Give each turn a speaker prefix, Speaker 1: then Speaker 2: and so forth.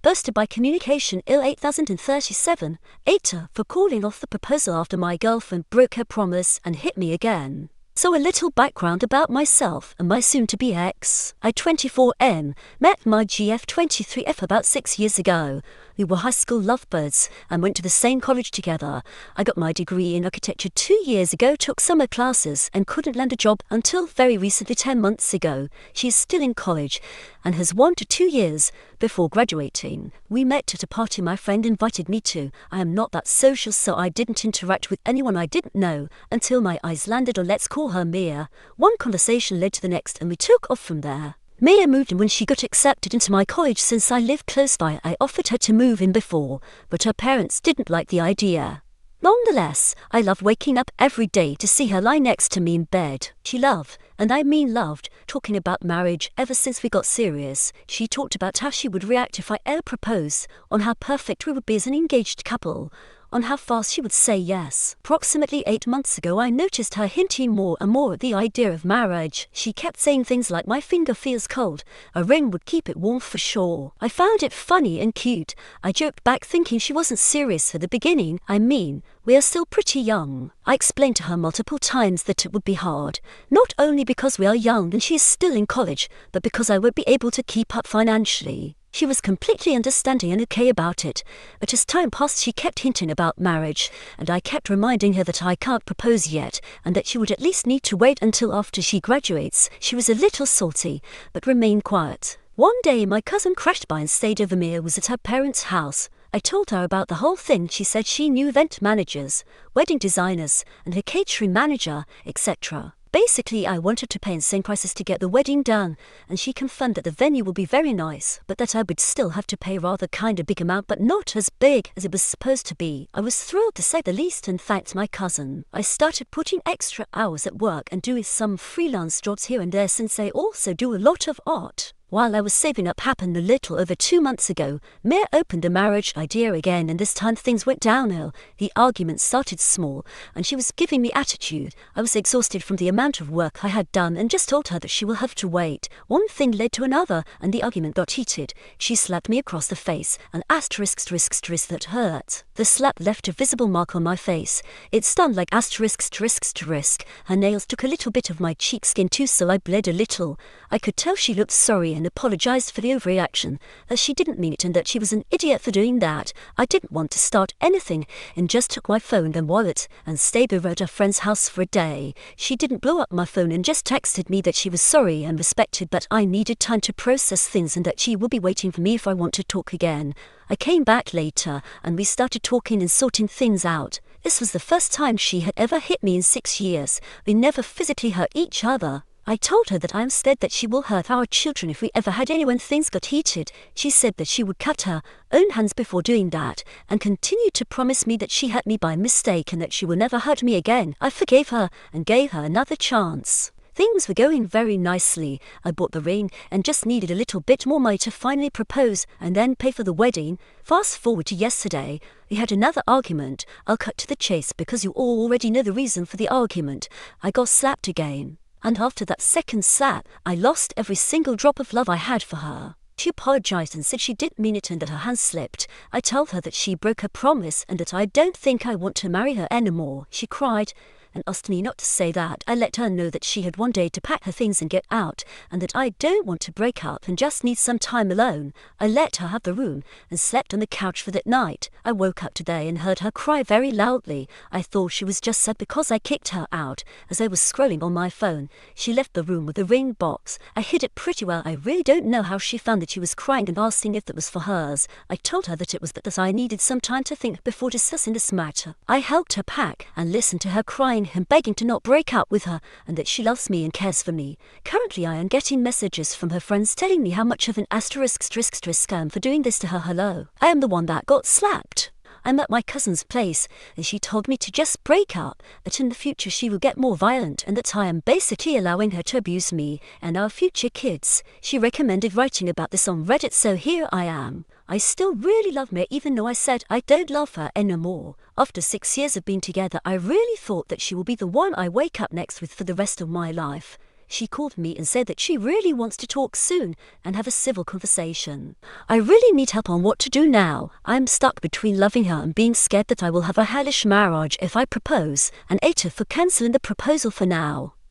Speaker 1: Posted by Communication Ill 8037, AITAH, for calling off the proposal after my girlfriend broke her promise and hit me again. So a little background about myself and my soon-to-be ex. I, 24N, met my GF 23F about 6 years ago. We were high school lovebirds and went to the same college together. I got my degree in architecture 2 years ago, took summer classes and couldn't land a job until very recently, 10 months ago. She is still in college and has 1 to 2 years before graduating. We met at a party my friend invited me to. I am not that social, so I didn't interact with anyone I didn't know until my eyes landed on, let's call her Mia. One conversation led to the next and we took off from there. Mia moved in when she got accepted into my college. Since I lived close by, I offered her to move in before, but her parents didn't like the idea. Nonetheless, I love waking up every day to see her lie next to me in bed. She loved, and I mean loved, talking about marriage ever since we got serious. She talked about how she would react if I ever proposed, on how perfect we would be as an engaged couple, on how fast she would say yes. Approximately 8 months ago, I noticed her hinting more and more at the idea of marriage. She kept saying things like, my finger feels cold, a ring would keep it warm for sure. I found it funny and cute. I joked back thinking she wasn't serious at the beginning. I mean, we are still pretty young. I explained to her multiple times that it would be hard, not only because we are young and she is still in college, but because I would be able to keep up financially. She was completely understanding and okay about it, but as time passed she kept hinting about marriage, and I kept reminding her that I can't propose yet, and that she would at least need to wait until after she graduates. She was a little salty, but remained quiet. One day my cousin crashed by and stayed over. Mia was at her parents' house. I told her about the whole thing. She said she knew event managers, wedding designers, and her catering manager, etc. Basically, I wanted to pay insane prices to get the wedding done, and she confirmed that the venue will be very nice, but that I would still have to pay rather kinda big amount, but not as big as it was supposed to be. I was thrilled to say the least and thanked my cousin. I started putting extra hours at work and doing some freelance jobs here and there, since I also do a lot of art. While I was saving up, happened a little over 2 months ago. Mia opened the marriage idea again, and this time things went downhill. The argument started small, and she was giving me attitude. I was exhausted from the amount of work I had done and just told her that she will have to wait. One thing led to another, and the argument got heated. She slapped me across the face, an asterisk that hurt. The slap left a visible mark on my face. It stung like asterisk. Her nails took a little bit of my cheek skin too, so I bled a little. I could tell she looked sorry and apologized for the overreaction, that she didn't mean it and that she was an idiot for doing that. I didn't want to start anything and just took my phone and wallet and stayed over at her friend's house for a day. She didn't blow up my phone and just texted me that she was sorry and respected, but I needed time to process things and that she will be waiting for me if I want to talk again. I came back later and we started talking and sorting things out. This was the first time she had ever hit me in 6 years. We never physically hurt each other. I told her that I am scared that she will hurt our children if we ever had any when things got heated. She said that she would cut her own hands before doing that, and continued to promise me that she hurt me by mistake and that she will never hurt me again. I forgave her and gave her another chance. Things were going very nicely. I bought the ring and just needed a little bit more money to finally propose and then pay for the wedding. Fast forward to yesterday, we had another argument. I'll cut to the chase because you all already know the reason for the argument. I got slapped again. And after that second slap, I lost every single drop of love I had for her. She apologized and said she didn't mean it and that her hands slipped. I told her that she broke her promise and that I don't think I want to marry her anymore. She cried and asked me not to say that. I let her know that she had one day to pack her things and get out, and that I don't want to break up and just need some time alone. I let her have the room and slept on the couch for that night. I woke up today and heard her cry very loudly. I thought she was just sad because I kicked her out. As I was scrolling on my phone, she left the room with the ring box. I hid it pretty well. I really don't know how she found that she was crying and asking if that was for hers. I told her that it was that I needed some time to think before discussing this matter. I helped her pack and listened to her crying and begging to not break up with her and that she loves me and cares for me. Currently I am getting messages from her friends telling me how much of an asterisk scam for doing this to her. Hello, I am the one that got slapped. I'm at my cousin's place and she told me to just break up, that in the future she will get more violent and that I am basically allowing her to abuse me and our future kids. She recommended writing about this on Reddit, so here I am. I still really love Mia even though I said I don't love her anymore. After 6 years of being together, I really thought that she will be the one I wake up next with for the rest of my life. She called me and said that she really wants to talk soon and have a civil conversation. I really need help on what to do now. I'm stuck between loving her and being scared that I will have a hellish marriage if I propose, and AITAH for cancelling the proposal for now.